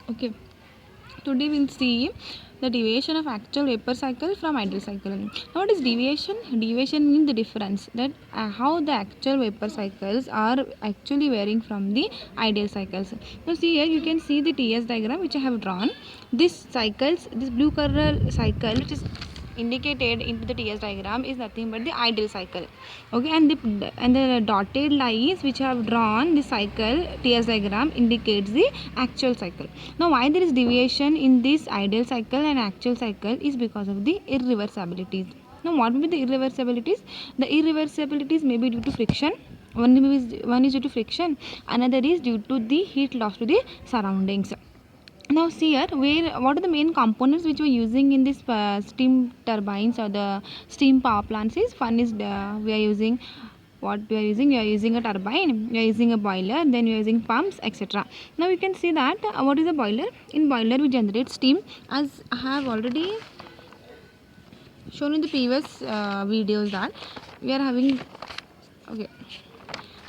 Okay, today we'll see the deviation of actual vapor cycle from ideal cycle. Now, what is deviation? Deviation means the difference that how the actual vapor cycles are actually varying from the ideal cycles. Now, see here you can see the TS diagram which I have drawn. This cycles, this blue color cycle which is indicated into the TS diagram is nothing but the ideal cycle. Okay, and the dotted lines which I have drawn the cycle TS diagram indicates the actual cycle. Now, why there is deviation in this ideal cycle and actual cycle is because of the irreversibilities. Now, what will be the irreversibilities? The irreversibilities may be due to friction. One is due to friction, another is due to the heat loss to the surroundings. Now see here what are the main components which we are using in this steam turbines or the steam power plants is one is we are using a turbine, we are using a boiler, then we are using pumps, etc. Now you can see that what is a boiler. In boiler we generate steam, as I have already shown in the previous videos that we are having. Okay,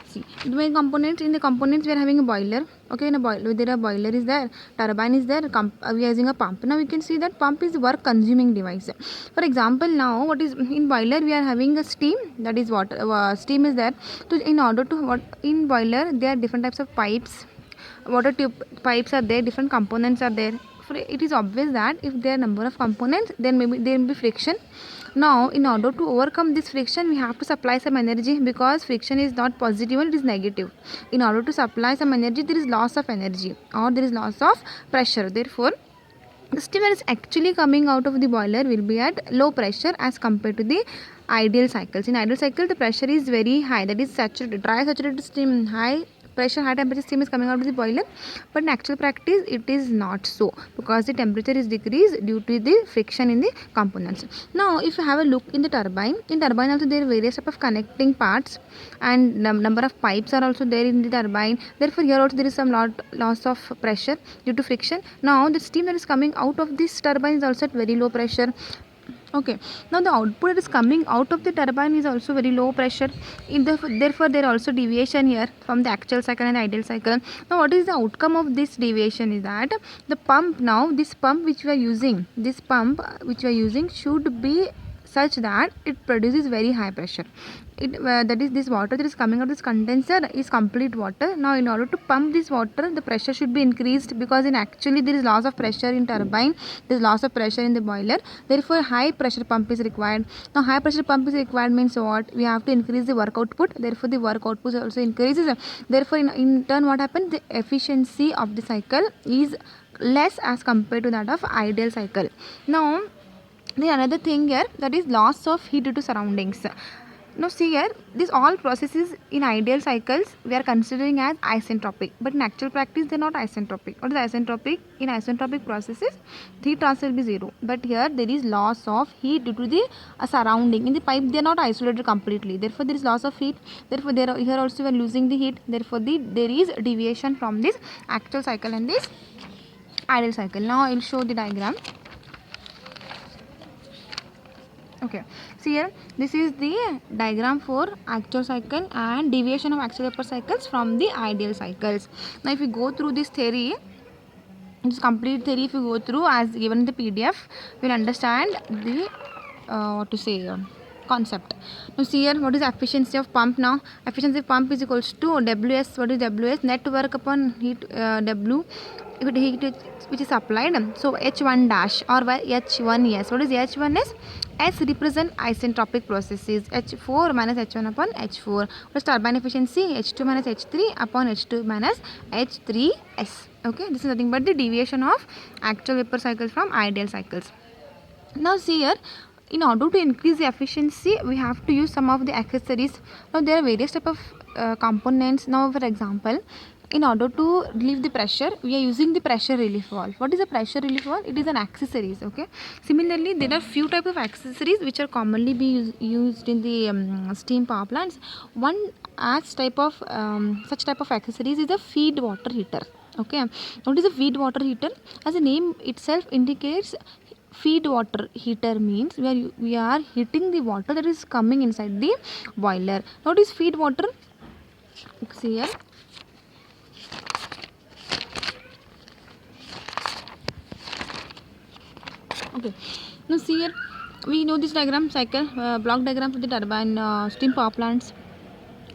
see the main components. In the components we are having a boiler. Okay, in a boiler there a boiler is there, turbine is there, we are using a pump. Now we can see that pump is work consuming device. For example, now what is in boiler we are having a steam, that is water, steam is there. So in order to what in boiler there are different types of pipes, water tube pipes are there, different components are there. For it is obvious that if there are number of components then maybe there will be friction. Now in order to overcome this friction we have to supply some energy, because friction is not positive and it is negative. In order to supply some energy there is loss of energy or there is loss of pressure. Therefore the steam that is actually coming out of the boiler will be at low pressure as compared to the ideal cycles. In ideal cycle the pressure is very high, that is saturated, dry saturated steam, high pressure, high temperature steam is coming out of the boiler. But in actual practice it is not so, because the temperature is decreased due to the friction in the components. Now if you have a look in the turbine, in turbine also there are various type of connecting parts and number of pipes are also there in the turbine. Therefore here also there is some loss of pressure due to friction. Now the steam that is coming out of this turbine is also at very low pressure. Okay, now the output that is coming out of the turbine is also very low pressure. Therefore there are also deviation here from the actual cycle and the ideal cycle. Now what is the outcome of this deviation is that the pump, now this pump which we are using, should be such that it produces very high pressure. That is, this water that is coming out of this condenser is complete water. Now in order to pump this water the pressure should be increased, because in actually there is loss of pressure in turbine, there is loss of pressure in the boiler. Therefore high pressure pump is required. Now high pressure pump is required means what? We have to increase the work output. Therefore the work output also increases. Therefore in turn what happens? The efficiency of the cycle is less as compared to that of ideal cycle. Now the another thing here, that is loss of heat due to surroundings. Now see here, these all processes in ideal cycles we are considering as isentropic, but in actual practice they are not isentropic. What is isentropic? In isentropic processes the heat transfer will be zero, but here there is loss of heat due to the surrounding. In the pipe they are not isolated completely, therefore there is loss of heat. Therefore here also we are losing the heat. Therefore there is deviation from this actual cycle and this ideal cycle. Now I will show the diagram. Okay, see here, this is the diagram for actual cycle and deviation of actual vapor cycles from the ideal cycles. Now if you go through this theory, this complete theory, if you go through as given in the PDF, you will understand the concept. Now see here, what is efficiency of pump? Now efficiency of pump is equals to WS. What is WS? Net work upon heat, W if it heat which is applied. So H1 dash or H1S. What is H1S? S represent isentropic processes. H4 minus H1 upon H4. What is turbine efficiency? H2 minus H3 upon H2 minus H3S. Okay, this is nothing but the deviation of actual vapor cycles from ideal cycles. Now see here, in order to increase the efficiency we have to use some of the accessories. Now there are various type of components. Now for example, in order to relieve the pressure we are using the pressure relief valve. What is a pressure relief valve? It is an accessories. Okay, similarly there are few type of accessories which are commonly used in the steam power plants. One such type of accessories is a feed water heater. Okay, what is a feed water heater? As the name itself indicates, feed water heater means we are heating the water that is coming inside the boiler. What is feed water? See here, Okay, now see here, we know this diagram cycle, block diagram for the turbine steam power plants.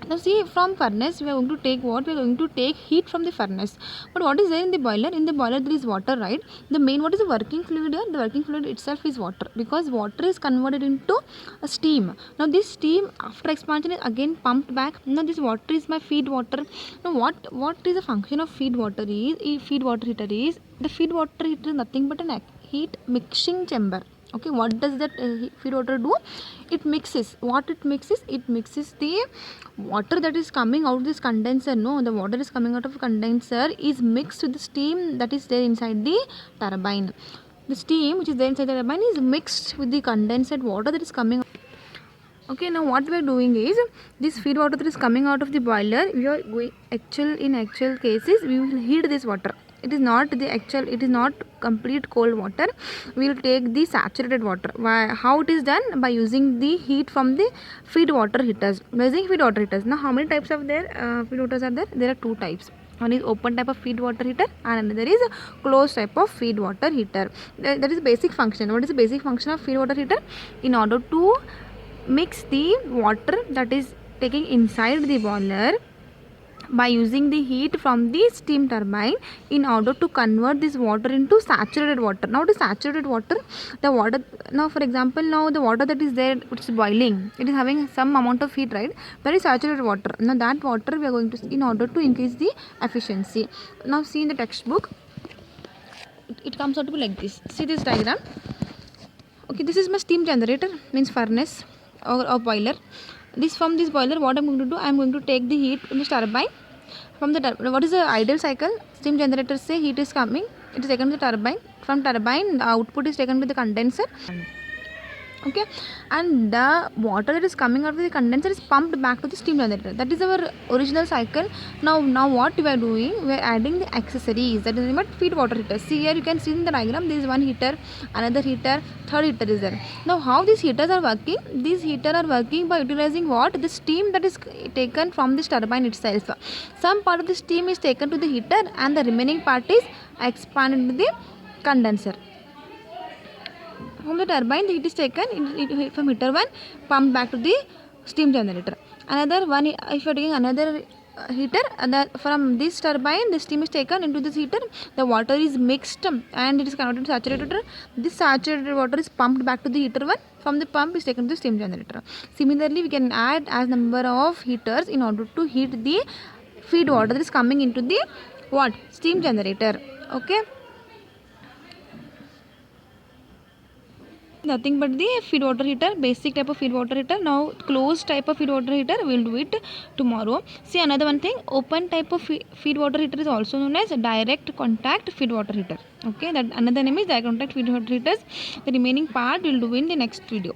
Now see, from furnace we are going to take what? We are going to take heat from the furnace. But what is there in the boiler? In the boiler there is water, right? The main, what is the working fluid here? The working fluid itself is water, because water is converted into a steam. Now this steam after expansion is again pumped back. Now this water is my feed water. Now what is the function of feed water is? Feed water heater is, the feed water heater is nothing but an heat mixing chamber. Okay, what does that feed water do? It mixes. What it mixes? It mixes the water that is coming out of this condenser. No, the water is coming out of condenser is mixed with the steam that is there inside the turbine. The steam which is there inside the turbine is mixed with the condensed water that is coming. Okay, now what we are doing is, this feed water that is coming out of the boiler, we are going in actual cases we will heat this water. It is not complete cold water. We will take the saturated water. How it is done? By using the heat from the feed water heaters. By using feed water heaters. Now how many types of feed waters are there? There are two types. One is open type of feed water heater and another is a closed type of feed water heater. That is basic function. What is the basic function of feed water heater? In order to mix the water that is taking inside the boiler by using the heat from the steam turbine, in order to convert this water into saturated water. Now the saturated water, the water, now for example, now the water that is there, which is boiling, it is having some amount of heat, right? That is saturated water. Now that water we are going to, in order to increase the efficiency. Now see in the textbook, it comes out to be like this. See this diagram. Okay, this is my steam generator, means furnace or boiler. From this boiler, what I am going to do, I am going to take the heat from the turbine. From the turbine, what is the ideal cycle? Steam generator say heat is coming, it is taken to the turbine. From turbine, the output is taken to the condenser. Okay, and the water that is coming out of the condenser is pumped back to the steam generator. That is our original cycle. Now what we are doing, we are adding the accessories, that is what feed water heater. See here, you can see in the diagram, there is one heater, another heater, third heater is there. Now how these heaters are working? These heaters are working by utilizing what? The steam that is taken from this turbine itself. Some part of the steam is taken to the heater and the remaining part is expanded to the condenser. From the turbine, the heat is taken from heater 1, pumped back to the steam generator. Another one, if you are taking another heater, from this turbine, the steam is taken into this heater, the water is mixed and it is converted to saturated water. This saturated water is pumped back to the heater 1, from the pump is taken to the steam generator. Similarly, we can add as number of heaters in order to heat the feed water that is coming into the what? Steam generator. Okay. Nothing but the feed water heater, basic type of feed water heater. Now closed type of feed water heater, we will do it tomorrow. See another one thing, open type of feed water heater is also known as direct contact feed water heater. Okay, that another name is direct contact feed water heaters. The remaining part we will do in the next video.